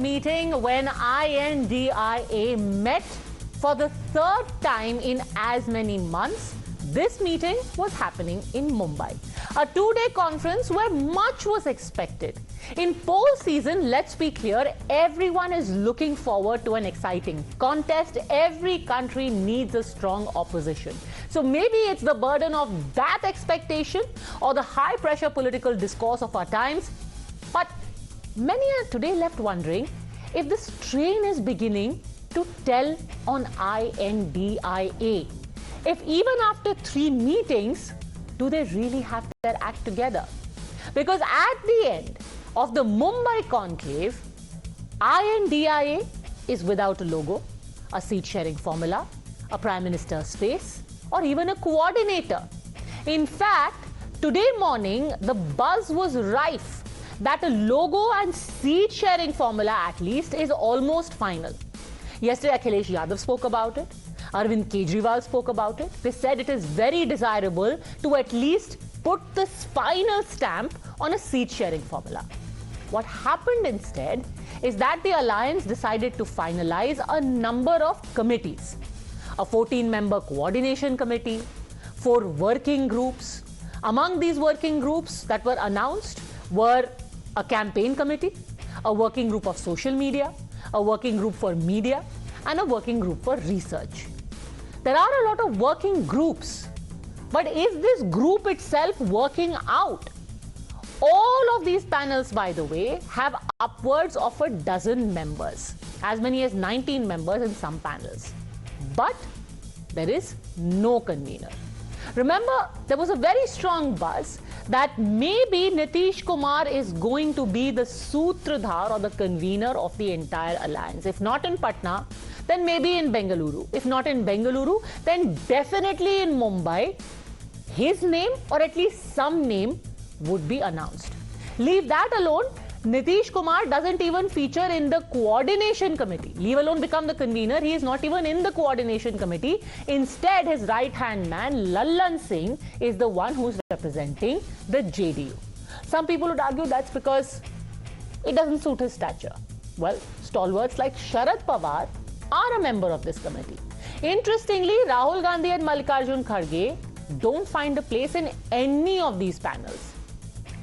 meeting when I.N.D.I.A. met for the third time in as many months. This meeting was happening in Mumbai, a two-day conference where much was expected. In poll season, let's be clear, everyone is looking forward to an exciting contest. Every country needs a strong opposition. So maybe it's the burden of that expectation or the high-pressure political discourse of our times. But many are today left wondering if this train is beginning to tell on I.N.D.I.A. If even after 3 meetings, do they really have their act together? Because at the end of the Mumbai conclave, I.N.D.I.A. is without a logo, a seat-sharing formula, a prime minister's face, or even a coordinator. In fact, today morning, the buzz was rife that a logo and seat-sharing formula at least is almost final. Yesterday, Akhilesh Yadav spoke about it. Arvind Kejriwal spoke about it. They said it is very desirable to at least put the final stamp on a seat-sharing formula. What happened instead is that the alliance decided to finalize a number of committees. A 14-member coordination committee, 4 working groups. Among these working groups that were announced were a campaign committee, a working group of social media, a working group for media, and a working group for research. There are a lot of working groups, but is this group itself working out? All of these panels, by the way, have upwards of a dozen members, as many as 19 members in some panels. But there is no convener. Remember, there was a very strong buzz that maybe Nitish Kumar is going to be the Sutradhar or the convener of the entire alliance. If not in Patna, then maybe in Bengaluru. If not in Bengaluru, then definitely in Mumbai, his name or at least some name would be announced. Leave that alone, Nitish Kumar doesn't even feature in the coordination committee. Leave alone become the convener, he is not even in the coordination committee. Instead, his right-hand man, Lallan Singh, is the one who's representing the JDU. Some people would argue that's because it doesn't suit his stature. Well, stalwarts like Sharad Pawar are a member of this committee. Interestingly, Rahul Gandhi and Mallikarjun Kharge don't find a place in any of these panels.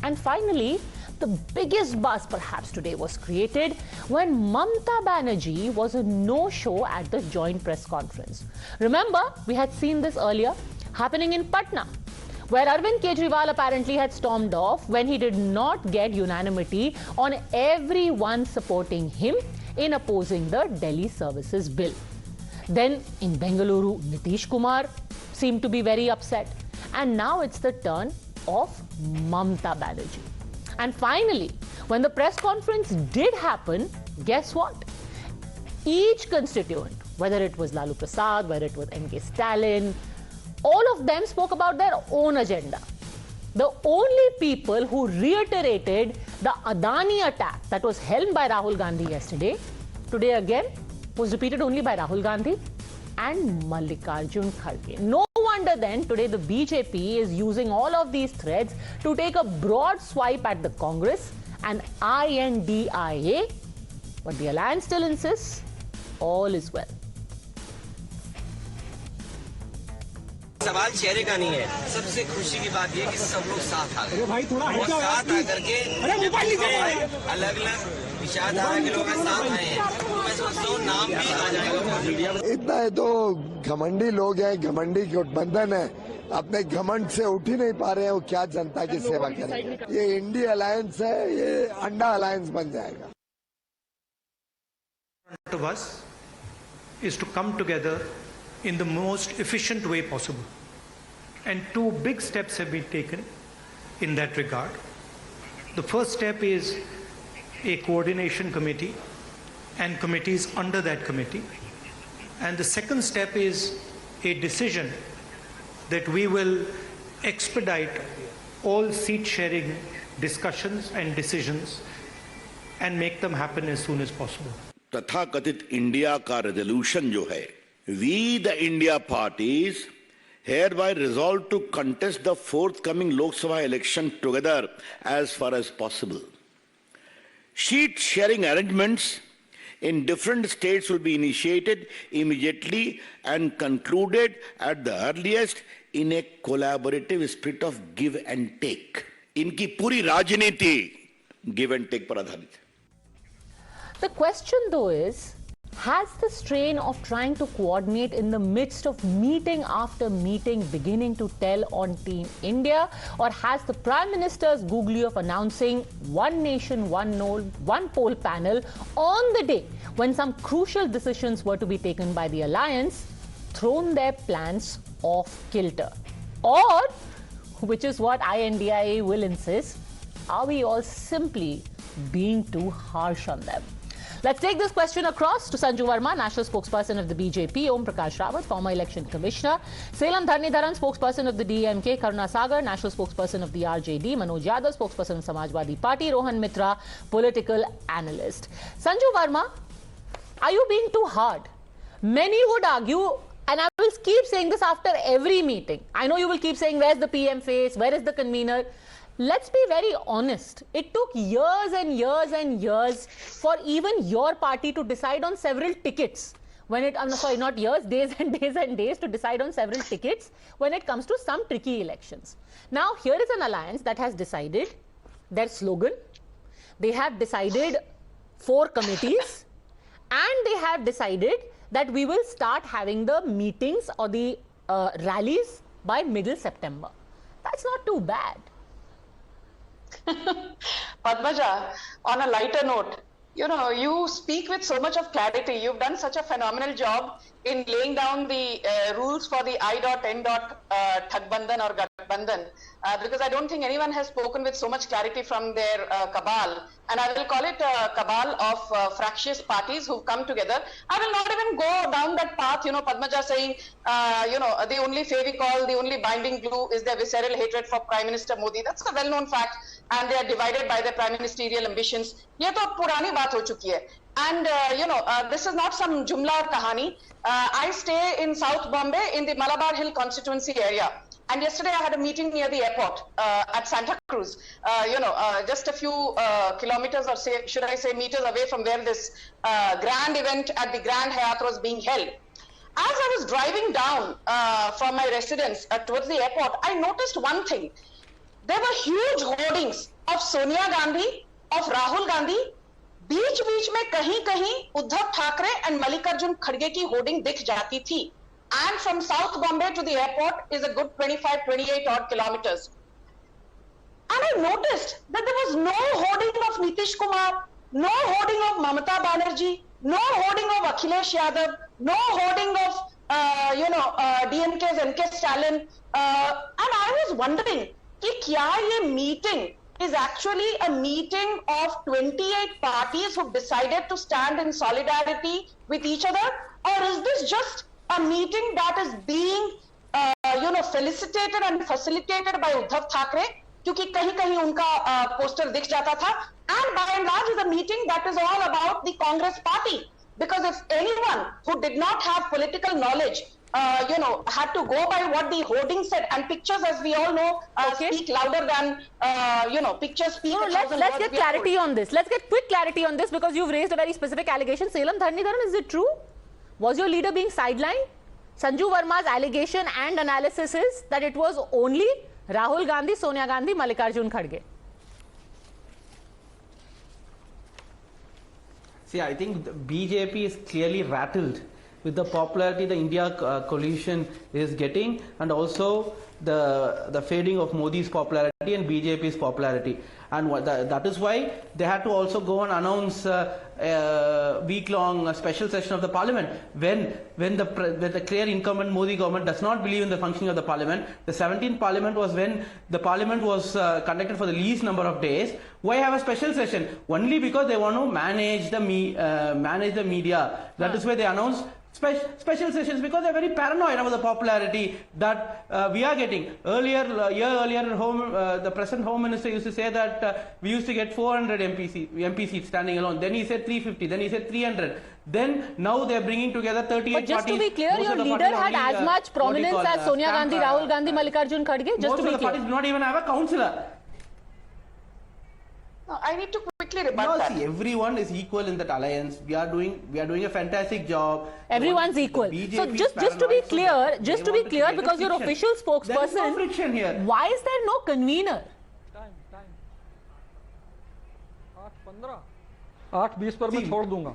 And finally, the biggest buzz perhaps today was created when Mamata Banerjee was a no-show at the joint press conference. Remember, we had seen this earlier happening in Patna, where Arvind Kejriwal apparently had stormed off when he did not get unanimity on everyone supporting him in opposing the Delhi Services Bill. Then in Bengaluru, Nitish Kumar seemed to be very upset. And now it's the turn of Mamata Banerjee. And finally, when the press conference did happen, guess what? Each constituent, whether it was Lalu Prasad, whether it was M.K. Stalin, all of them spoke about their own agenda. The only people who reiterated the Adani attack that was helmed by Rahul Gandhi yesterday, today again, was repeated only by Rahul Gandhi and Mallikarjun Kharge. No wonder then today the BJP is using all of these threads to take a broad swipe at the Congress and I.N.D.I.A. But the alliance still insists all is well. सवाल चेहरे का नहीं है। सबसे खुशी की बात यह कि सब लोग साथ आ गए और साथ आकर के अलग-अलग विचारधारा के लोग साथ आए हैं। मैं सोचता हूँ नाम भी आ जाएगा। इतना है तो घमंडी लोग हैं, घमंडी गठबंधन है, अपने घमंड से उठ ही नहीं पा रहे हैं, वो क्या जनता की सेवा करें। ये इंडिया अलायंस है, ये अंडा अलायंस बन जाएगा। To us is to come together in the most efficient way possible. And 2 big steps have been taken in that regard. The first step is a coordination committee and committees under that committee. And the second step is a decision that we will expedite all seat-sharing discussions and decisions and make them happen as soon as possible. तथाकथित India का resolution जो है, we the India parties hereby resolve to contest the forthcoming Lok Sabha election together as far as possible. Seat sharing arrangements in different states will be initiated immediately and concluded at the earliest in a collaborative spirit of give and take. इनकी पूरी राजनीति give and take पर आधारित है. The question though is, has the strain of trying to coordinate in the midst of meeting after meeting beginning to tell on Team India, or has the Prime Minister's googly of announcing one nation, one poll panel on the day when some crucial decisions were to be taken by the alliance thrown their plans off kilter? Or, which is what I.N.D.I.A will insist, are we all simply being too harsh on them? Let's take this question across to Sanju Verma, National Spokesperson of the BJP, Om Prakash Rawat, former Election Commissioner, Salem Dharanidharan, Spokesperson of the DMK, Karuna Sagar, National Spokesperson of the RJD, Manoj Yadav, Spokesperson of Samajwadi Party, Rohan Mitra, Political Analyst. Sanju Verma, are you being too hard? Many would argue, and I will keep saying this after every meeting. I know you will keep saying, where's the PM face, where is the convener? Let's be very honest. It took years and years and years for even your party to decide on several tickets. When it, sorry, not years, days and days and days to decide on several tickets when it comes to some tricky elections. Now, here is an alliance that has decided their slogan. They have decided 4 committees, and they have decided that we will start having the meetings or the rallies by middle September. That's not too bad. Padmaja, on a lighter note, you know, you speak with so much of clarity. You've done such a phenomenal job in laying down the rules for the I.N.D.I.A Thakbandhan or Gathbandhan, because I don't think anyone has spoken with so much clarity from their cabal, and I will call it a cabal of fractious parties who've come together. I will not even go down that path, you know, Padmaja saying, you know, the only favicol, the only binding glue is their visceral hatred for Prime Minister Modi. That's a well-known fact, and they are divided by their prime ministerial ambitions. Ye to purani baat ho chuki hai. And, you know, this is not some jumla or kahani. I stay in South Bombay in the Malabar Hill constituency area. And yesterday I had a meeting near the airport at Santa Cruz, you know, just a few kilometers, or say, should I say meters away from where this grand event at the Grand Hyatt was being held. As I was driving down from my residence towards the airport, I noticed one thing. There were huge hoardings of Sonia Gandhi, of Rahul Gandhi. बीच-बीच में कहीं-कहीं Uddhav Thackeray and Mallikarjun Kharge की hoarding दिख जाती थी. And from South Bombay to the airport is a good 25-28 odd kilometers. And I noticed that there was no hoarding of Nitish Kumar, no hoarding of Mamata Banerjee, no hoarding of Akhilesh Yadav, no hoarding of, you know, DMK's NK Stalin. And I was wondering, कि क्या ये meeting is actually a meeting of 28 parties who decided to stand in solidarity with each other, or is this just a meeting that is being, you know, felicitated and facilitated by Uddhav Thackeray, क्योंकि कहीं-कहीं उनका poster दिख जाता था, and by and large is a meeting that is all about the Congress party, because if anyone who did not have political knowledge you know, had to go by what the hoarding said, and pictures, as we all know, speak louder than, you know, pictures speak. No, let's get clarity on this. Let's get quick clarity on this, because you've raised a very specific allegation. Salem Dharanidharan, is it true? Was your leader being sidelined? Sanju Verma's allegation and analysis is that it was only Rahul Gandhi, Sonia Gandhi, Mallikarjun Kharge. See, I think the BJP is clearly rattled with the popularity the India coalition is getting, and also the fading of Modi's popularity and BJP's popularity. And that is why they had to also go and announce a week-long special session of the parliament. When the clear incumbent Modi government does not believe in the functioning of the parliament, the 17th parliament was when the parliament was conducted for the least number of days. Why have a special session? Only because they want to manage the media. That is why they announced special sessions, because they're very paranoid about the popularity that we are getting. Earlier, the present Home Minister used to say that we used to get 400 MP seats standing alone. Then he said 350. Then he said 300. Then now they're bringing together 38 parties. But just parties. To be clear, your leader had as much prominence as Sonia Gandhi, Rahul Gandhi, Mallikarjun Kharge. Just most to be of the clear. parties do not even have a councillor. No, I need to quickly rebut No, that. see, everyone is equal in that alliance. We are doing a fantastic job. Everyone's equal. So just to be clear, because your official spokesperson, there is no friction here. Why is there no convener?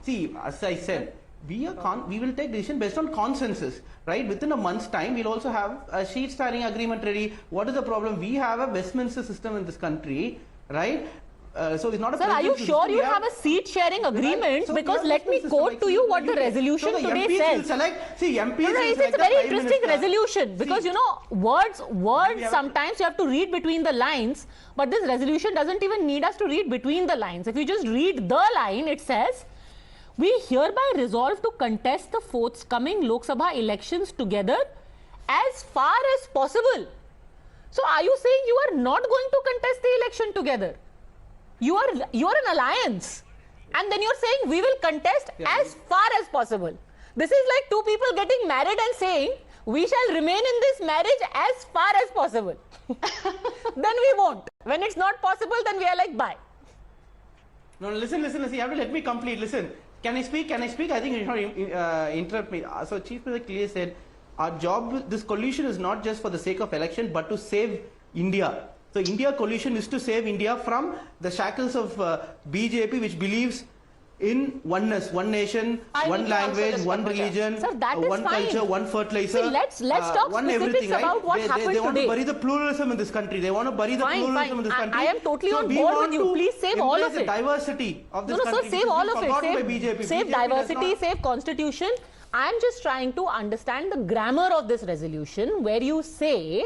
See, as I said, we will take decision based on consensus, right? Within a month's time, we'll also have a sheet starting agreement ready. What is the problem? We have a Westminster system in this country, right? So it's not a. Sir, are you sure you have a seat sharing agreement? So because let me quote to you what the resolution today says. MPs It's a very interesting resolution because words sometimes you have to read between the lines, but this resolution doesn't even need us to read between the lines. If you just read the line, it says, we hereby resolve to contest the forthcoming Lok Sabha elections together as far as possible. So are you saying you are not going to contest the election together? You are an alliance, and then you're saying we will contest as far as possible. This is like two people getting married and saying we shall remain in this marriage as far as possible. Then we won't. When it's not possible, then we are like bye. No, listen. You have to let me complete. Listen, can I speak? I think you should not interrupt me. So Chief Minister clearly said, our job, this coalition is not just for the sake of election, but to save India. So India coalition is to save India from the shackles of BJP, which believes in oneness, one nation, one language, one religion, Sir, that one is fine. culture, one fertilizer. See, let's talk specifics about what happened they want today. to bury the pluralism in this country. They want to bury the pluralism in this country. I am totally on board with you. Please save all of it. The diversity of this country. Sir, save all of it. Save diversity, save constitution. I am just trying to understand the grammar of this resolution where you say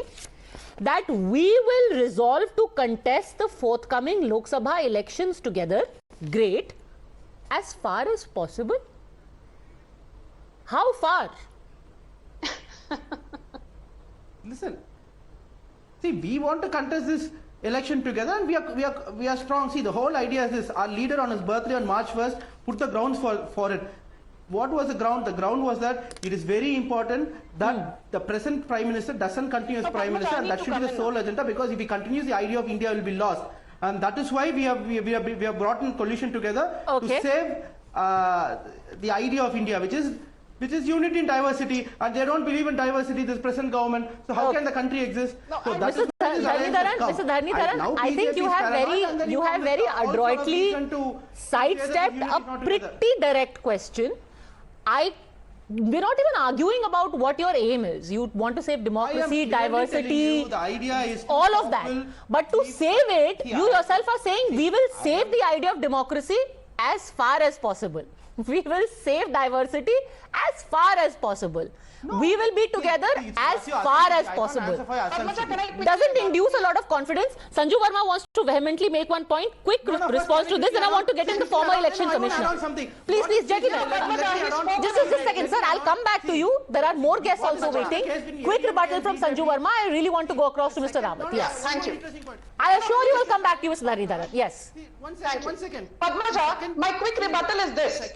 that we will resolve to contest the forthcoming Lok Sabha elections together, great, as far as possible. How far? Listen, see, we want to contest this election together, and we are strong. See, the whole idea is this: our leader on his birthday on March 1st put the grounds for it. What was the ground? The ground was that it is very important that the present Prime Minister doesn't continue as Prime Minister, and that should be the sole agenda, because if he continues, the idea of India will be lost. And that is why we have brought in coalition together to save the idea of India, which is unity in diversity, and they don't believe in diversity, this present government. So how can the country exist? So Mr. Dharanidharan, I think you have very adroitly sidestepped a pretty direct question. We're not even arguing about what your aim is. You want to save democracy, diversity, the idea is all of that. But to save it, you yourself are saying we will save the idea of democracy as far as possible. We will save diversity as far as possible. No, we will be together as far as possible. Doesn't induce a lot of confidence. Sanju Verma wants to vehemently make one point. Quick response to this, and I want to get in the former election commissioner. Please, gentlemen. Just a second, sir. I'll come back to you. There are more guests also waiting. Quick rebuttal from Sanju Verma. I really want to go across to Mr. Rawat. Yes. Thank you. I assure you will come back to you, Mr. Dharanidharan. Yes. One second. Padmaja, my quick rebuttal is this.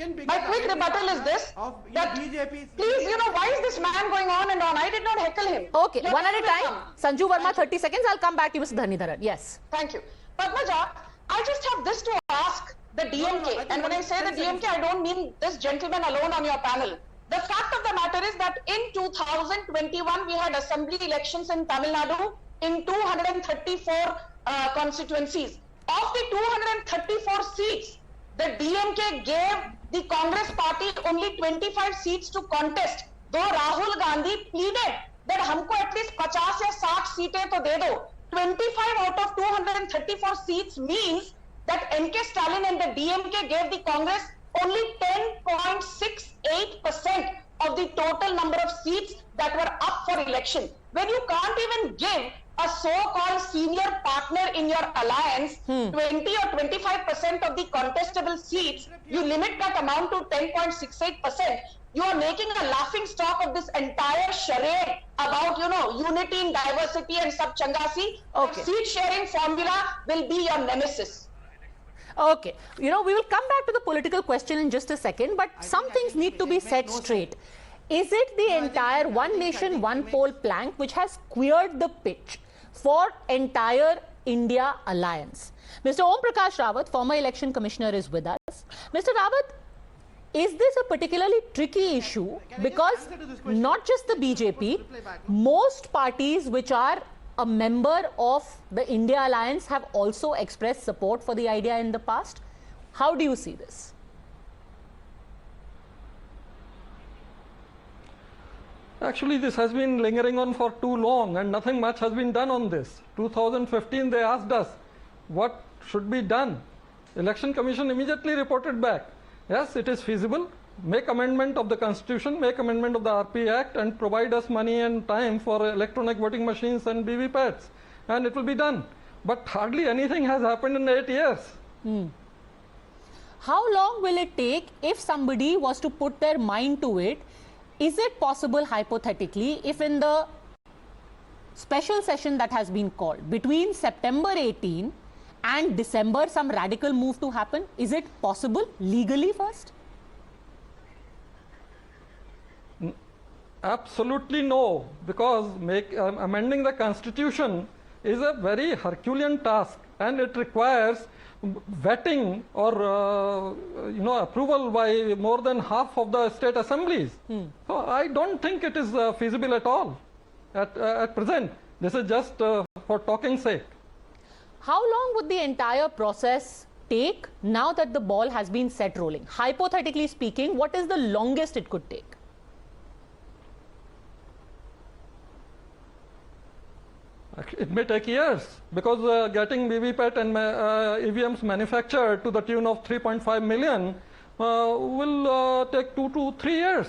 That please, why is this man going on and on? I did not heckle him. Okay, one at a time. Sanju Verma, 30 seconds. I'll come back to you, Mr. Dharanidharan. Yes. Thank you. Padmaja, I just have this to ask the DMK. And when I say the DMK, I don't mean this gentleman alone on your panel. The fact of the matter is that in 2021, we had assembly elections in Tamil Nadu in 234 constituencies. Of the 234 seats, the DMK gave the Congress party only 25 seats to contest. Though Rahul Gandhi pleaded that humko at least 50 or 60 seatein to de do. 25 out of 234 seats means that NK Stalin and the DMK gave the Congress only 10.68% of the total number of seats that were up for election. When you can't even give a so-called senior partner in your alliance 20 or 25% of the contestable seats, you limit that amount to 10.68%. You are making a laughing stock of this entire charade about, unity in diversity and sab changasi. Okay. Seat sharing formula will be your nemesis. Okay. We will come back to the political question in just a second, but some things need to be set straight. Is it the entire one nation, one poll plank which has queered the pitch for entire India Alliance. Mr. Om Prakash Rawat, former election commissioner, is with us. Mr. Rawat, is this a particularly tricky issue? Because not just the BJP, most parties which are a member of the India Alliance have also expressed support for the idea in the past. How do you see this? Actually, this has been lingering on for too long and nothing much has been done on this. 2015, they asked us what should be done. Election Commission immediately reported back. Yes, it is feasible. Make amendment of the Constitution, make amendment of the RP Act and provide us money and time for electronic voting machines and BVPATs. And it will be done. But hardly anything has happened in 8 years. How long will it take if somebody was to put their mind to it? Is it possible, hypothetically, if in the special session that has been called between September 18 and December, some radical move to happen? Is it possible legally first? Absolutely no, because amending the Constitution is a very Herculean task and it requires vetting or approval by more than half of the state assemblies. So I don't think it is feasible at all at present. This is just for talking sake. How long would the entire process take now that the ball has been set rolling? Hypothetically speaking, what is the longest it could take? It may take years because getting VVPAT and EVMs manufactured to the tune of 3.5 million will take 2 to 3 years.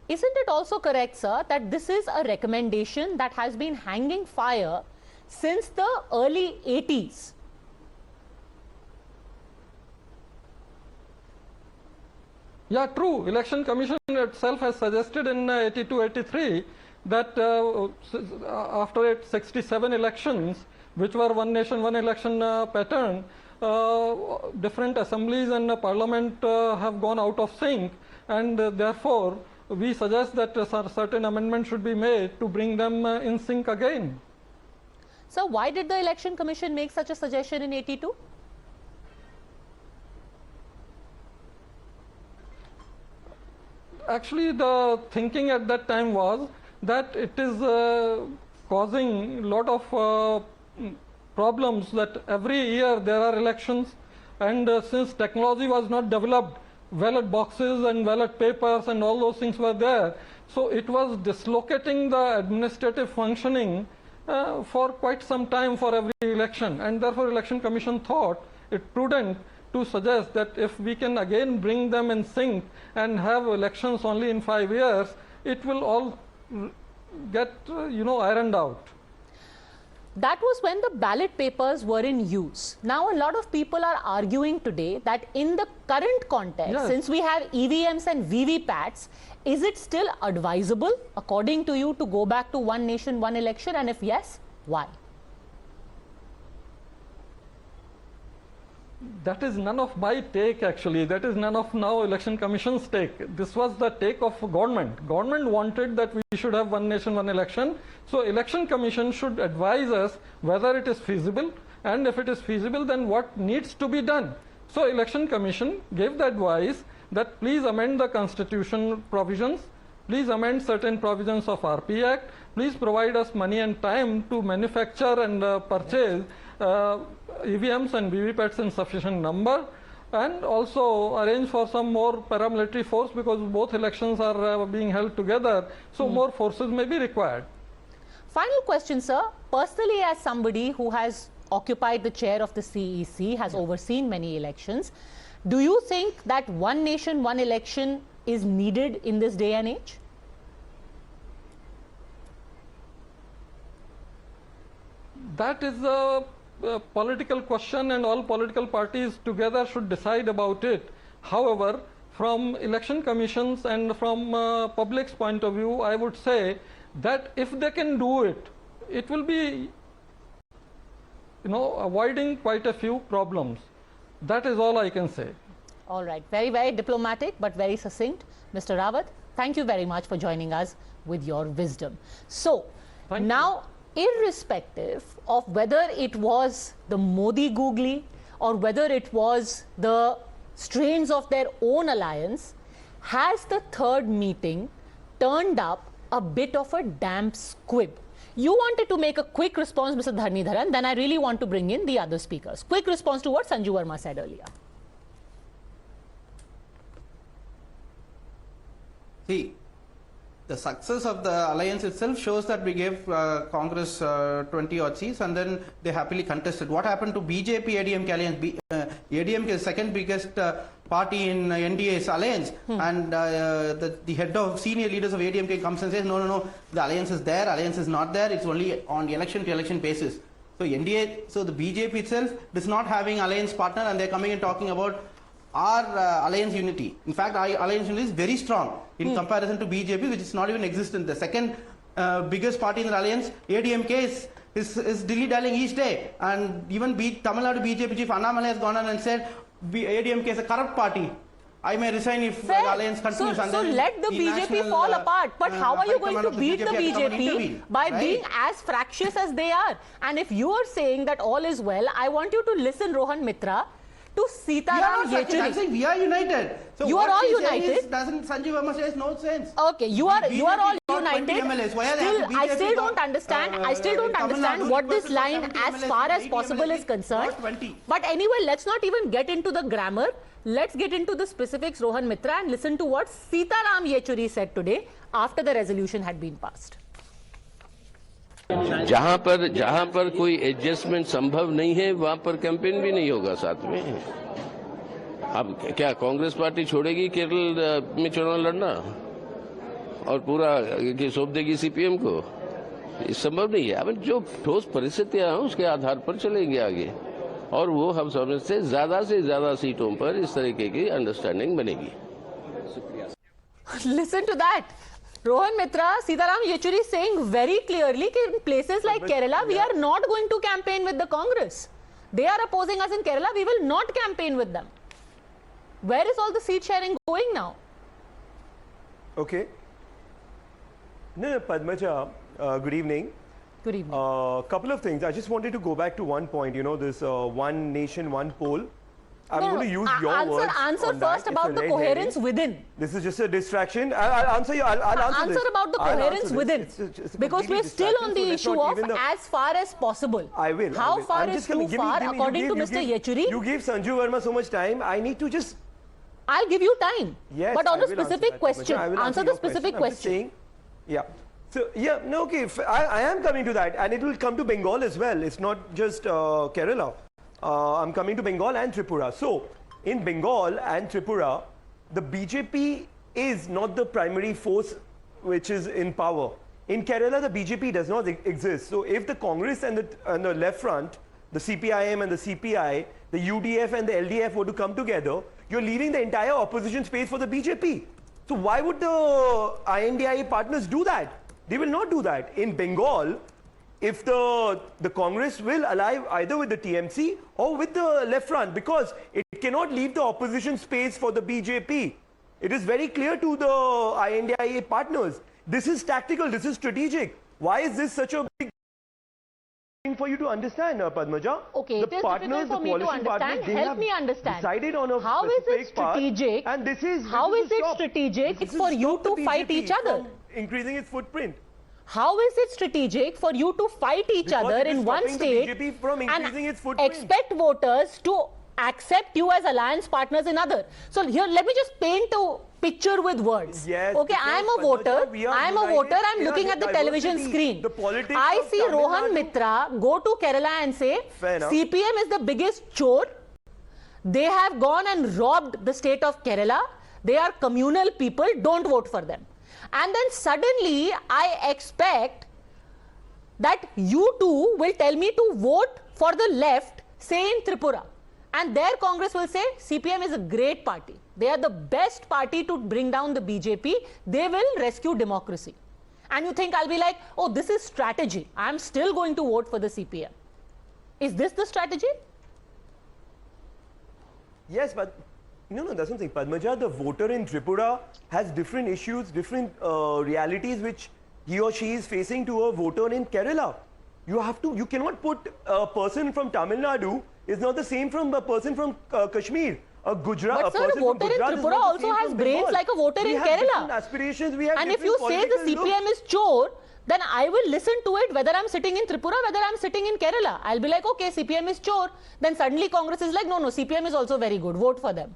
Isn't it also correct, sir, that this is a recommendation that has been hanging fire since the early 80s? Yeah, true. Election Commission itself has suggested in 82-83 that after 67 elections, which were one nation, one election pattern, different assemblies and parliament have gone out of sync, and therefore we suggest that certain amendments should be made to bring them in sync again. So why did the Election Commission make such a suggestion in 82? Actually, the thinking at that time was that it is causing a lot of problems, that every year there are elections, and since technology was not developed, ballot boxes and ballot papers and all those things were there, so it was dislocating the administrative functioning for quite some time for every election, and therefore Election Commission thought it prudent to suggest that if we can again bring them in sync and have elections only in 5 years, it will all get ironed out. That was when the ballot papers were in use. Now a lot of people are arguing today that in the current context, yes, since we have EVMs and VVPATs, is it still advisable, according to you, to go back to one nation, one election? And if yes, why? That is none of my take actually. That is none of now Election Commission's take. This was the take of government. Government wanted that we should have one nation, one election. So Election Commission should advise us whether it is feasible, and if it is feasible, then what needs to be done. So Election Commission gave the advice that please amend the Constitution provisions, please amend certain provisions of RP Act, please provide us money and time to manufacture and purchase EVMs and VVPATs in sufficient number, and also arrange for some more paramilitary force, because both elections are being held together, so more forces may be required. Final question, sir. Personally, as somebody who has occupied the chair of the CEC, has overseen many elections, do you think that one nation, one election is needed in this day and age? That is a political question, and all political parties together should decide about it. However, from election commissions and from public's point of view, I would say that if they can do it, it will be, avoiding quite a few problems. That is all I can say. All right. Very, very diplomatic, but very succinct. Mr. Rawat, thank you very much for joining us with your wisdom. So, now irrespective of whether it was the Modi googly or whether it was the strains of their own alliance, has the third meeting turned up a bit of a damp squib? You wanted to make a quick response, Mr. Dharanidharan, then I really want to bring in the other speakers. Quick response to what Sanju Verma said earlier. See, the success of the alliance itself shows that we gave Congress 20 odd seats and then they happily contested. What happened to BJP ADMK alliance? ADMK is the second biggest party in I.N.D.A.'s alliance, and the head of senior leaders of ADMK comes and says, no, the alliance is there, alliance is not there, it's only on election to election basis. So NDA, so the BJP itself is not having alliance partner, and they're coming and talking about our alliance unity. In fact, our alliance unity is very strong in comparison to BJP, which is not even existent. The second biggest party in the alliance, ADMK, is dilly-dallying each day. And even Tamil Nadu BJP chief Annamalai has gone on and said ADMK is a corrupt party. I may resign if the alliance continues. So let the BJP fall apart. But how are you going to beat the BJP by being as fractious as they are? And if you are saying that all is well, I want you to listen, Rohan Mitra, to Sitaram Yechuri. I'm saying we are united. So you are all united. Doesn't Sanju Verma says no sense? Okay, you are all united. Still, I still don't understand. I still don't understand what this line, as far as possible, is concerned. But anyway, let's not even get into the grammar. Let's get into the specifics, Rohan Mitra, and listen to what Sitaram Yechuri said today after the resolution had been passed. जहां पर कोई adjustment संभव नहीं है वहां पर campaign भी नहीं होगा साथ में। अब क्या कांग्रेस पार्टी छोड़ेगी केरल में चुनाव लड़ना और पूरा सौंप देगी सीपीएम को? ये संभव नहीं है। अब जो ठोस परिस्थितियां हैं उसके आधार पर चलेंगे आगे, और वो हम समझते हैं ज्यादा से ज्यादा सीटों पर इस तरीके की अंडरस्टैंडिंग बनेगी। Listen to that. Rohan Mitra, Sitaram Yechuri saying very clearly that in places like Kerala, we are not going to campaign with the Congress. They are opposing us in Kerala, we will not campaign with them. Where is all the seat sharing going now? Okay. No, Padmaja, good evening. Good evening. Couple of things. I just wanted to go back to one point, this one nation, one poll. I'm going to use your words. Answer first about the coherence within. This is just a distraction. I'll answer you. I'll answer this. Answer about the coherence within. Because we're still on the issue of as far as possible. I will. How far is too far, according to Mr. Yechuri? You gave Sanju Verma so much time. I need to just... I'll give you time. Yes, but on a specific question. Answer the specific question. Yeah. So, yeah, no, okay. I am coming to that. And it will come to Bengal as well. It's not just Kerala. I'm coming to Bengal and Tripura. So, in Bengal and Tripura, the BJP is not the primary force which is in power. In Kerala, the BJP does not exist. So, if the Congress and the left front, the CPIM and the CPI, the UDF and the LDF were to come together, you're leaving the entire opposition space for the BJP. So, why would the I.N.D.I.A partners do that? They will not do that. In Bengal, if the Congress will ally either with the TMC or with the left front, because it cannot leave the opposition space for the BJP. It is very clear to the I.N.D.I.A partners. This is tactical, this is strategic. Why is this such a big thing for you to understand, Padmaja? Okay, it is difficult for me to understand. Help me understand. Decided on a how is it strategic? And this is how is it strategic for you to fight each other? Increasing its footprint. How is it strategic for you to fight each other in one state and expect voters to accept you as alliance partners in other? So here, let me just paint a picture with words. Yes, okay, I'm a voter. I'm looking at the television screen. I see Rohan Mitra go to Kerala and say, CPM is the biggest chore. They have gone and robbed the state of Kerala. They are communal people. Don't vote for them. And then suddenly I expect that you two will tell me to vote for the left, say in Tripura. And their Congress will say CPM is a great party. They are the best party to bring down the BJP. They will rescue democracy. And you think I'll be like, oh, this is strategy. I'm still going to vote for the CPM. Is this the strategy? Yes, but no, that's something. Padmaja, the voter in Tripura has different issues, different realities which he or she is facing to a voter in Kerala. You cannot put a person from Tamil Nadu is not the same from a person from Kashmir. A Gujarat. But sir, a voter in Tripura also has brains like a voter in Kerala. Aspirations. We have and if you say the CPM is chore, then I will listen to it whether I'm sitting in Tripura, whether I'm sitting in Kerala. I'll be like, okay, CPM is chore. Then suddenly Congress is like, no, CPM is also very good. Vote for them.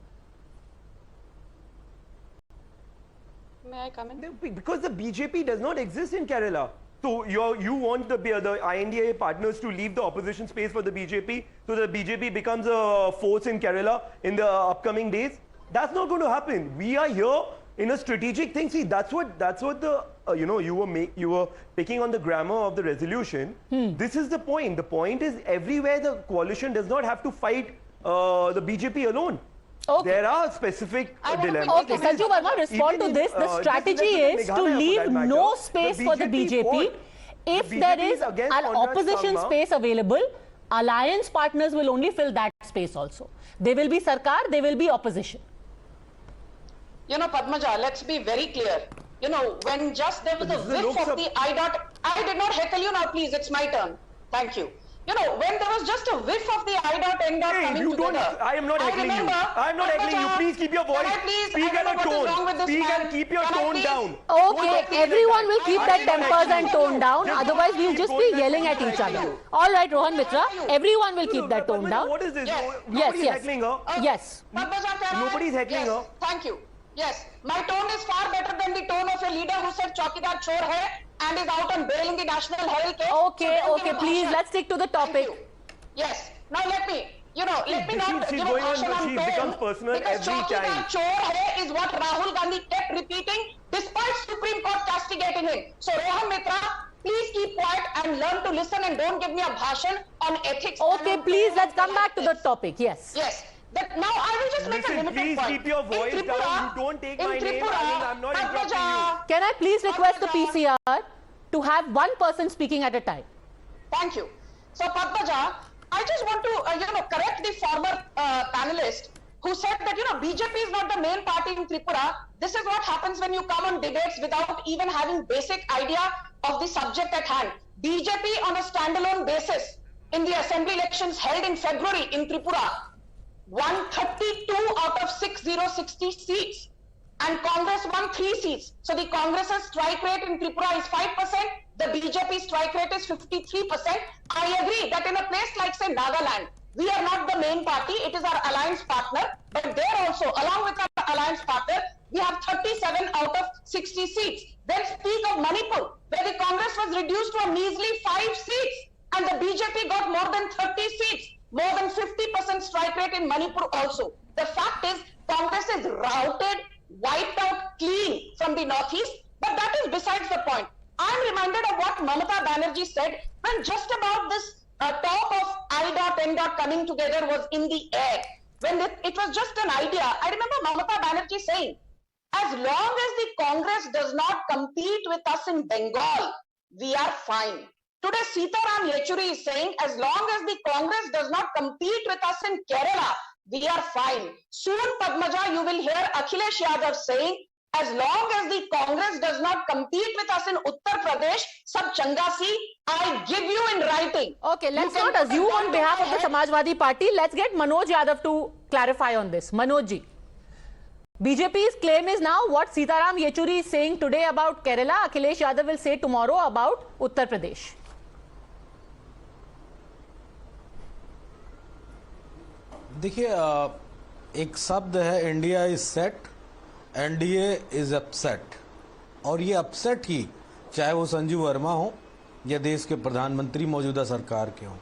May I come in? Because the BJP does not exist in Kerala. So you want the I.N.D.I.A partners to leave the opposition space for the BJP, so the BJP becomes a force in Kerala in the upcoming days? That's not going to happen. We are here in a strategic thing. See, that's what the you were picking on the grammar of the resolution. This is the point. The point is everywhere the coalition does not have to fight the BJP alone. Okay. There are specific dilemmas. Okay, Sanju Verma, respond to this. The strategy is to leave no space for the BJP. If there is an opposition space available, alliance partners will only fill that space also. They will be Sarkar, they will be opposition. Padmaja, let's be very clear. When just there was a whiff of the I.N.D.I.A, I did not heckle you now, please, it's my turn. Thank you. When there was just a whiff of the I.N.D.I.A, N.D.I.A coming together. I am not heckling you. I am not heckling you. Please keep your voice. Speak at a tone. Speak and keep your tone down. Okay, everyone will keep their tempers and tone down. Otherwise, we'll just be yelling at each other. All right, Rohan Mitra. Everyone will keep their tone down. What is this? Yes, yes. Heckling her. Yes. Nobody's heckling her. Thank you. Yes, my tone is far better than the tone of a leader who said Chaukidar chor hai and is out on bail in the National Herald case. Okay, okay, please, let's stick to the topic. Yes. Now let me not give a version on she tone, becomes personal because every time. Chaukidar chor hai is what Rahul Gandhi kept repeating despite Supreme Court castigating him. So Rohan Mitra, please keep quiet and learn to listen and don't give me a bhashan on ethics. Okay, please, let's come back to the topic. Yes. Yes. Now I will just make a limited please point. Keep your voice down. You don't take my name. I'm not interrupting you. Can I please request the PCR to have one person speaking at a time? Thank you. So Padmaja, I just want to correct the former panelist who said that BJP is not the main party in Tripura. This is what happens when you come on debates without even having basic idea of the subject at hand. BJP on a standalone basis in the assembly elections held in February in Tripura won 32 out of 6060 seats, and Congress won 3 seats. So the Congress's strike rate in Tripura is 5%, the BJP strike rate is 53%. I agree that in a place like, say, Nagaland, we are not the main party, it is our alliance partner, but there also, along with our alliance partner, we have 37 out of 60 seats. Then speak of Manipur, where the Congress was reduced to a measly 5 seats, and the BJP got more than 30 seats. More than 50% strike rate in Manipur also. The fact is, Congress is routed, wiped out clean from the northeast, but that is besides the point. I'm reminded of what Mamata Banerjee said when just about this talk of I.N.D.I.A, N.D.I.A coming together was in the air. When it was just an idea. I remember Mamata Banerjee saying, as long as the Congress does not compete with us in Bengal, we are fine. Today, Sitaram Yechuri is saying, as long as the Congress does not compete with us in Kerala, we are fine. Soon, Padmaja, you will hear Akhilesh Yadav saying, as long as the Congress does not compete with us in Uttar Pradesh, sab changa si, I give you in writing. Okay, let's not assume on behalf of the Samajwadi Party. Let's get Manoj Yadav to clarify on this. Manojji. BJP's claim is now what Sitaram Yechuri is saying today about Kerala, Akhilesh Yadav will say tomorrow about Uttar Pradesh. देखिए एक शब्द है India is set, NDA is upset, और ये upset he चाहे वो संजू वर्मा हो या देश के प्रधानमंत्री मौजूदा सरकार के हों,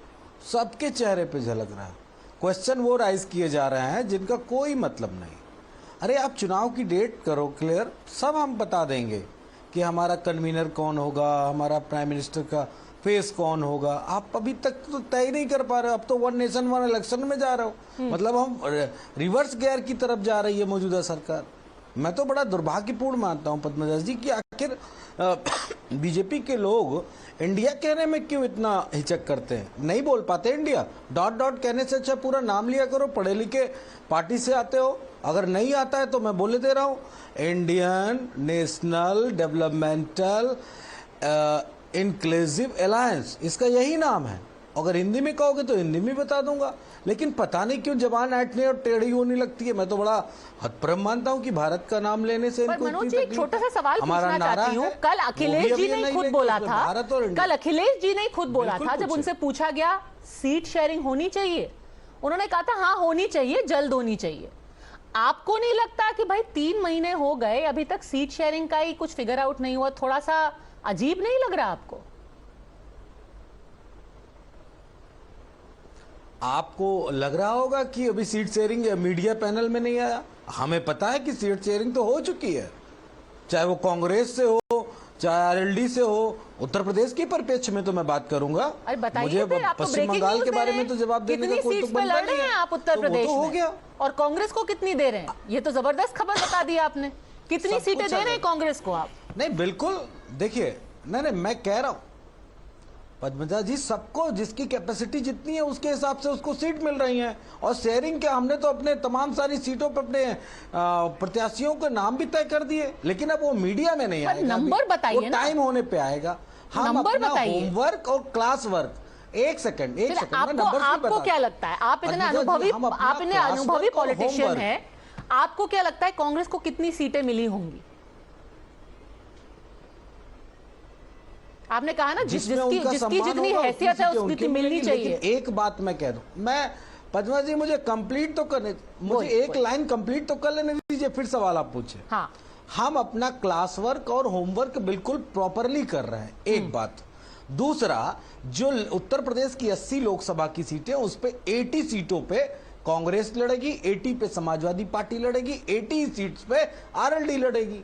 सबके चेहरे पे झलक रहा है। क्वेश्चन वो राइज किए जा रहे हैं जिनका कोई मतलब नहीं। अरे आप चुनाव की डेट करो क्लियर, सब हम बता देंगे कि हमारा कन्वीनर कौन होगा, हमारा प्राइम मिनिस्टर का फेस कौन होगा। आप अभी तक तो तय नहीं कर पा रहे हो। अब तो वन नेशन वन इलेक्शन में जा रहे हो। मतलब हम रिवर्स गियर की तरफ जा रही है मौजूदा सरकार। मैं तो बड़ा दुर्भाग्यपूर्ण मानता हूं पद्मजा जी कि आखिर बीजेपी के लोग इंडिया कहने में क्यों इतना हिचक करते हैं, नहीं बोल पाते इंडिया। डॉट डॉट कहने से अच्छा पूरा नाम लिया करो, पढ़े लिखे पार्टी से आते हो। अगर नहीं आता है तो मैं बोले दे रहा हूं, Indian national developmental inclusive alliance, इसका यही नाम है। अगर हिंदी में कहोगे तो हिंदी में बता दूंगा, लेकिन पता नहीं क्यों जबान ऐंठने और टेढ़ी होने लगती है। मैं तो बड़ा हतप्रभ मानता हूं कि भारत का नाम लेने से इनको मनोज जी, एक छोटा सा सवाल पूछना चाहती हूँ। कल अखिलेश जी ने खुद बोला था, जब उनसे पूछा गया सीट शेयरिंग होनी चाहिए, उन्होंने कहा था हाँ होनी चाहिए, जल्द होनी चाहिए। आपको नहीं लगता कि भाई 3 महीने हो गए, अभी तक सीट शेयरिंग का ही कुछ फिगर आउट नहीं हुआ, थोड़ा सा अजीब नहीं लग रहा आपको? आपको लग रहा होगा कि अभी सीट शेयरिंग मीडिया पैनल में नहीं आया। हमें पता है कि सीट शेयरिंग तो हो चुकी है, चाहे वो कांग्रेस से हो, चाहे आरएलडी से हो। उत्तर प्रदेश के परिप्रेक्ष्य में तो मैं बात करूंगा, मुझे पश्चिम बंगाल के बारे में तो जवाब देने का कोई तो बनता नहीं है। आप उत्तर प्रदेश हो गया, और कांग्रेस को कितनी दे रहे हैं? ये तो जबरदस्त खबर बता दी आपने। कितनी सीटें दे रहे हैं कांग्रेस को आप? नहीं बिल्कुल, देखिए नहीं मैं कह रहा हूं पद्मजा जी, सबको जिसकी कैपेसिटी जितनी है उसके हिसाब से उसको सीट मिल रही है। और शेयरिंग के हमने तो अपने तमाम सारी सीटों पर अपने प्रत्याशियों के नाम भी तय कर दिए, लेकिन अब वो मीडिया में नहीं आएगा, नंबर बताइए, वो टाइम होने पे आएगा। हम अपना होमवर्क और क्लास वर्क, एक सेकंड आपको क्या लगता है, आप इतने अनुभवी पॉलिटिशियन हैं, आपको क्या लगता है कांग्रेस को कितनी सीटें मिली होंगी? आपने कहा ना जिसकी जितनी हैसियत है उसकी मिलनी चाहिए। एक बात मैं कह दूं, मैं पद्मा जी मुझे कंप्लीट तो करने, मुझे एक लाइन कंप्लीट तो कर लेने दीजिए, फिर सवाल आप पूछे। हाँ, हम अपना क्लास वर्क और होमवर्क बिल्कुल प्रॉपरली कर रहे हैं, एक बात। दूसरा, जो उत्तर प्रदेश की 80 लोकसभा की सीटें, उस पे 80 सीटों पे कांग्रेस लड़ेगी, 80 पे समाजवादी पार्टी लड़ेगी, 80 सीट्स पे आरएलडी लड़ेगी।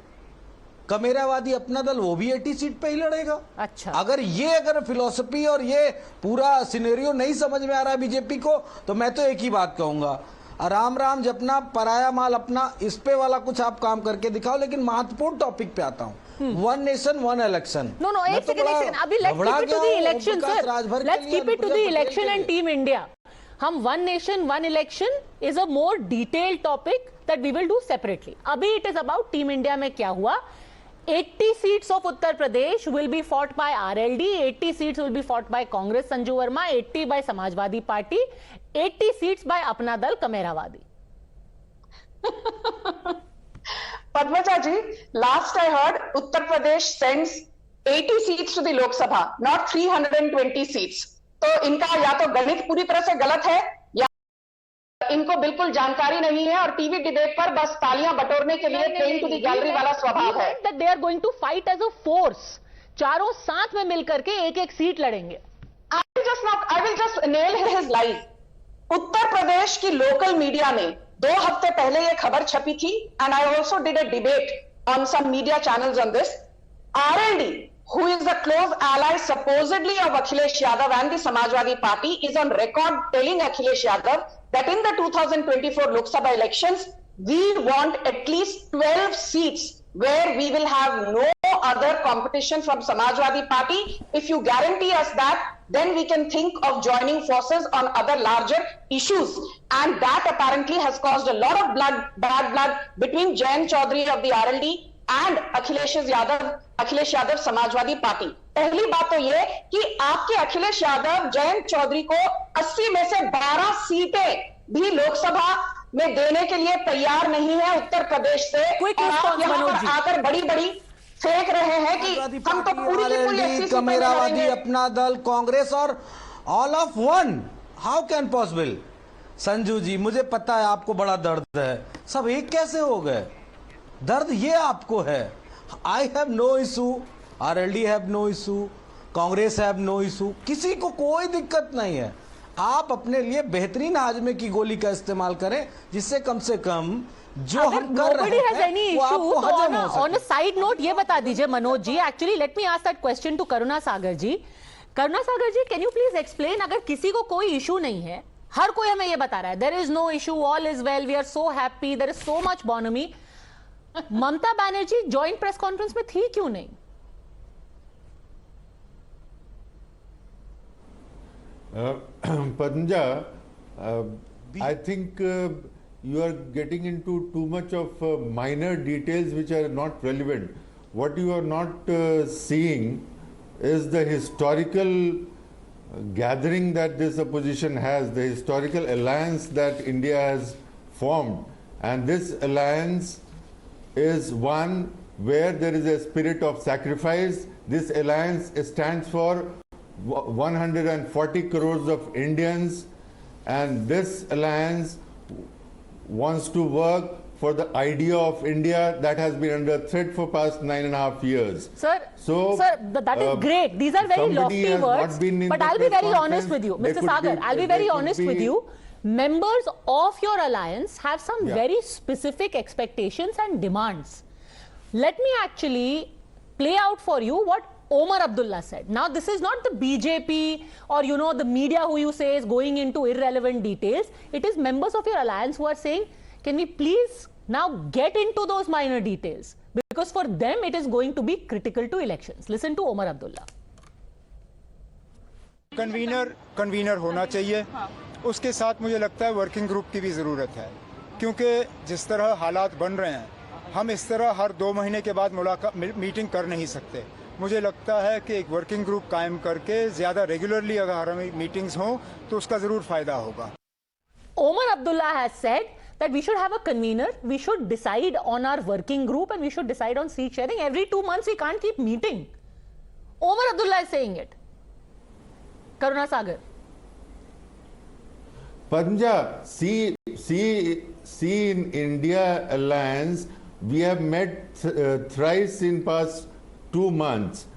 कमेरावादी अपना दल वो भी 80 सीट पे ही लड़ेगा। अच्छा, अगर फिलॉसफी और ये पूरा सिनेरियो नहीं समझ में आ रहा है बीजेपी को, तो मैं तो एक ही बात कहूंगा, राम राम जपना, पराया माल अपना, इस पे वाला कुछ आप काम करके दिखाओ। लेकिन महत्वपूर्ण टॉपिक पे आता हूँ, 1 नेशन 1 इलेक्शन। नो एक सेकंड, अभी let's keep it to the election sir, let's keep it to the election and team India. हम 1 nation 1 election is a more detailed topic that we will do separately. अभी it is about team India में क्या हुआ। 80 seats of Uttar Pradesh will be fought by RLD, 80 seats will be fought by Congress Sanju Verma, 80 by Samajwadi Party, 80 seats by Apna Dal Kamerawadi. Padmaja ji, last I heard Uttar Pradesh sends 80 seats to the Lok Sabha, not 320 seats. तो इनका या तो गणित पूरी तरह से गलत है, या इनको बिल्कुल जानकारी नहीं है, और टीवी डिबेट पर बस तालियां बटोरने के लिए प्लेइंग टू द गैलरी वाला स्वभाव है। That they are going to fight as a force. चारों साथ में मिलकर के एक सीट लड़ेंगे। I will just nail his lies. Uttar Pradesh की लोकल मीडिया में 2 हफ्ते पहले ये खबर छपी थी, and I also did a debate on some media channels on this. RLD, who is a close ally supposedly of Akhilesh Yadav and the Samajwadi Party, is on record telling Akhilesh Yadav that in the 2024 Lok Sabha elections, we want at least 12 seats where we will have no other competition from Samajwadi Party. If you guarantee us that, then we can think of joining forces on other larger issues. And that apparently has caused a lot of bad blood between Jayant Chaudhary of the RLD and Akhilesh Yadav Samajwadi party. पहली बात तो ये कि आपके अखिलेश यादव जयंत चौधरी को 80 में से 12 सीटें भी लोकसभा में देने के लिए तैयार नहीं है उत्तर प्रदेश से, और आप यहाँ पर आकर बड़ी फेंक रहे हैं कि हम तो पूरी की पूरी 80 सीटें कमेरावादी, अपना दल, कांग्रेस और all of one. How can possible? Sanju ji, मुझे पता है आपको बड़ा दर्द है, सब एक कैसे हो गए? दर्द ये आपको है। I have no issue, RLD have no issue, Congress have no issue, किसी को कोई दिक्कत नहीं है। आप अपने लिए बेहतरीन हाजमे की गोली का इस्तेमाल करें, जिससे कम से कम जो हम कर रहे हैं वो आपको हजम हो सके। ऑन अ साइड नोट ये बता दीजिए Manoj ji, actually let me ask that question to Karuna Sagar ji. Karuna Sagar ji, can you please explain, अगर किसी को कोई इशू नहीं है, हर कोई हमें ये बता रहा है there is no issue, all is well, we are so happy, there is so much bonhomie, Mamata Banerjee joint press conference में थी क्यों नहीं? Padmaja, I think you are getting into too much of minor details which are not relevant. What you are not seeing is the historical gathering that this opposition has, the historical alliance that India has formed. And this alliance is one where there is a spirit of sacrifice. This alliance stands for 140 crores of Indians, and this alliance wants to work for the idea of India that has been under threat for past 9.5 years. Sir, so, that is great. These are very lofty words. But I'll be very honest with you, Mr. Sagar. I'll be very honest with you. Members of your alliance have some very specific expectations and demands. Let me actually play out for you what Omar Abdullah said. Now, this is not the BJP or, you know, the media who you say is going into irrelevant details. It is members of your alliance who are saying, can we please now get into those minor details? Because for them, it is going to be critical to elections. Listen to Omar Abdullah. Convener होना चाहिए. उसके साथ मुझे लगता है working group की भी ज़रूरत है, क्योंकि जिस तरह हालात बन रहे हैं, हम इस तरह हर 2 महीने के बाद मीटिंग कर नहीं सकते. मुझे लगता है कि एक वर्किंग ग्रुप कायम करके ज़्यादा रेगुलरली अगर हमें मीटिंग्स हों तो उसका ज़रूर फ़ायदा होगा. Omar Abdullah has said that we should have a convener, we should decide on our working group, and we should decide on seat sharing. Every 2 months we can't keep meeting. Omar Abdullah is saying it. Karuna Sagar. Padmaja, see in India Alliance, we have met thrice in past 2 months.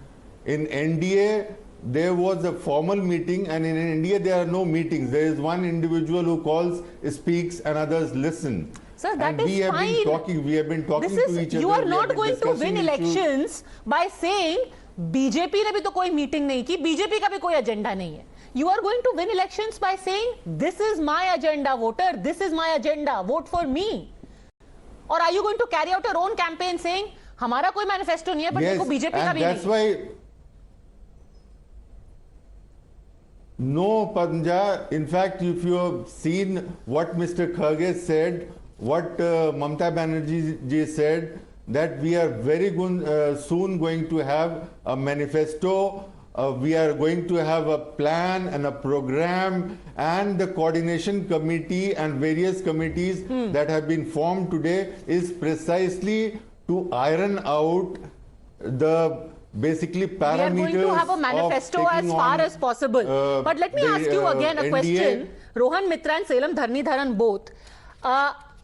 In I.N.D.I.A, there was a formal meeting, and in India there are no meetings. There is one individual who calls, speaks, and others listen. Sir, that and is we have fine. We have been talking to each other. You are not going to win elections by saying BJP ने भी तो कोई meeting नहीं की, BJP का भी कोई agenda नहीं है. You are going to win elections by saying, this is my agenda, voter, this is my agenda, vote for me. Or are you going to carry out your own campaign saying, हमारा कोई manifesto नहीं है, but देखो BJP का भी नहीं. That's why. No, Padmaja. In fact, if you have seen what Mr. Kharge said, what Mamata Banerjee ji said, that we are very soon going to have a manifesto. We are going to have a plan and a program, and the coordination committee and various committees that have been formed today is precisely to iron out the basically parameters. We are going to have a manifesto as far as possible. But let me ask you again a question. Rohan Mitra and Salem Dharanidharan both.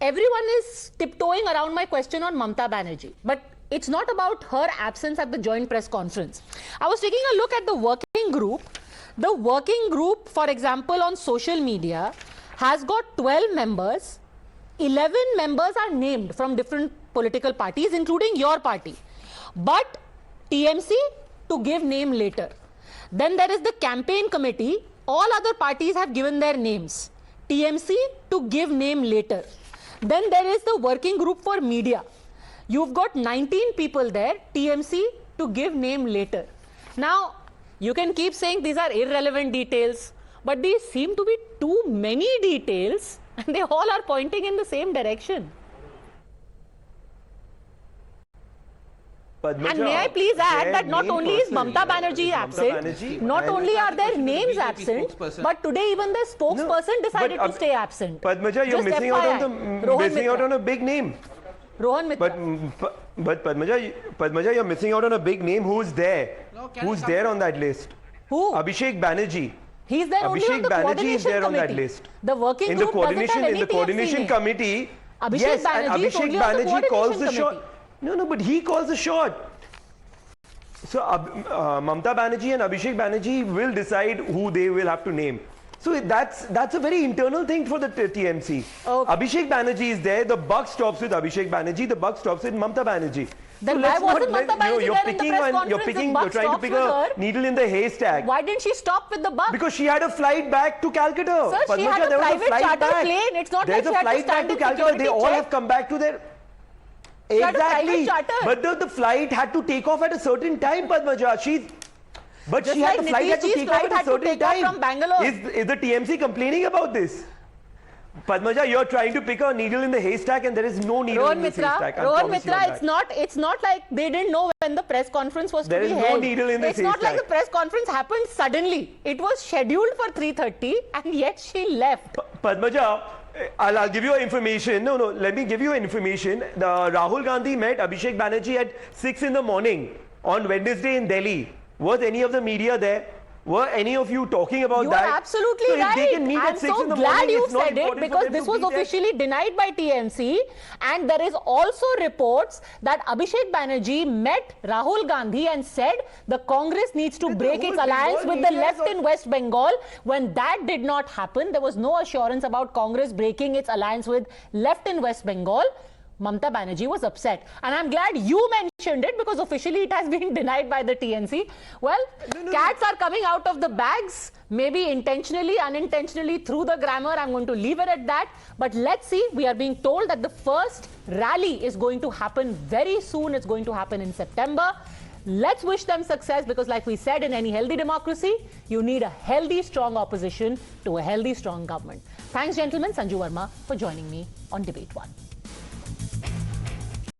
Everyone is tiptoeing around my question on Mamata Banerjee. But it's not about her absence at the joint press conference. I was taking a look at the working group. The working group, for example, on social media has got 12 members. 11 members are named from different political parties, including your party. But TMC to give name later. Then there is the campaign committee. All other parties have given their names. TMC to give name later. Then there is the working group for media. You've got 19 people there, TMC to give name later. Now, you can keep saying these are irrelevant details, but these seem to be too many details, and they all are pointing in the same direction. Padmaja, and may I please add that not only is Mamata Banerjee absent, not only are their names absent, but today even the spokesperson decided to stay absent. Padmaja, you're missing out on a big name. Rohan Mitra. But Padmaja, you're missing out on a big name. Who's there? Who's there on that list? Who? Abhishek Banerjee. He's there only on the coordination is there committee. On that list. The working group doesn't have any in the coordination committee. Abhishek Abhishek Banerjee calls the shot. No, but he calls the shot. So Mamata Banerjee and Abhishek Banerjee will decide who they will have to name. So that's a very internal thing for the TMC. Okay. Abhishek Banerjee is there. The buck stops with Abhishek Banerjee. The buck stops with Mamata Banerjee. Then why wasn't Mamata Banerjee there in the press conference? You're trying to pick a needle in the haystack. Why didn't she stop with the buck? Because she had a flight back to Calcutta. Sir, she had a private charter plane. It's not like she had to stand in security. They all have come back to their... Exactly. But the flight had to take off at a certain time, Padmaja. She had to take off at a certain time. From Bangalore. Is the TMC complaining about this? Padmaja, you're trying to pick a needle in the haystack, and there is no needle in this haystack. Rohan Mitra, it's not like they didn't know when the press conference was to be held. There is no needle in this haystack. It's not like the press conference happened suddenly. It was scheduled for 3:30, and yet she left. Padmaja, I'll give you information. No, let me give you information. Rahul Gandhi met Abhishek Banerjee at 6 in the morning on Wednesday in Delhi. Was any of the media there? Were any of you talking about that? You are absolutely right. I'm so glad you said it, because this was officially denied by TMC. And there is also reports that Abhishek Banerjee met Rahul Gandhi and said the Congress needs to break its alliance with the left in West Bengal. When that did not happen, there was no assurance about Congress breaking its alliance with left in West Bengal. Mamata Banerjee was upset. And I'm glad you mentioned it, because officially it has been denied by the TNC. Well, cats are coming out of the bags, maybe intentionally, unintentionally, through the grammar. I'm going to leave it at that. But let's see, we are being told that the first rally is going to happen very soon. It's going to happen in September. Let's wish them success, because like we said, in any healthy democracy, you need a healthy, strong opposition to a healthy, strong government. Thanks, gentlemen. Sanju Verma for joining me on Debate 1.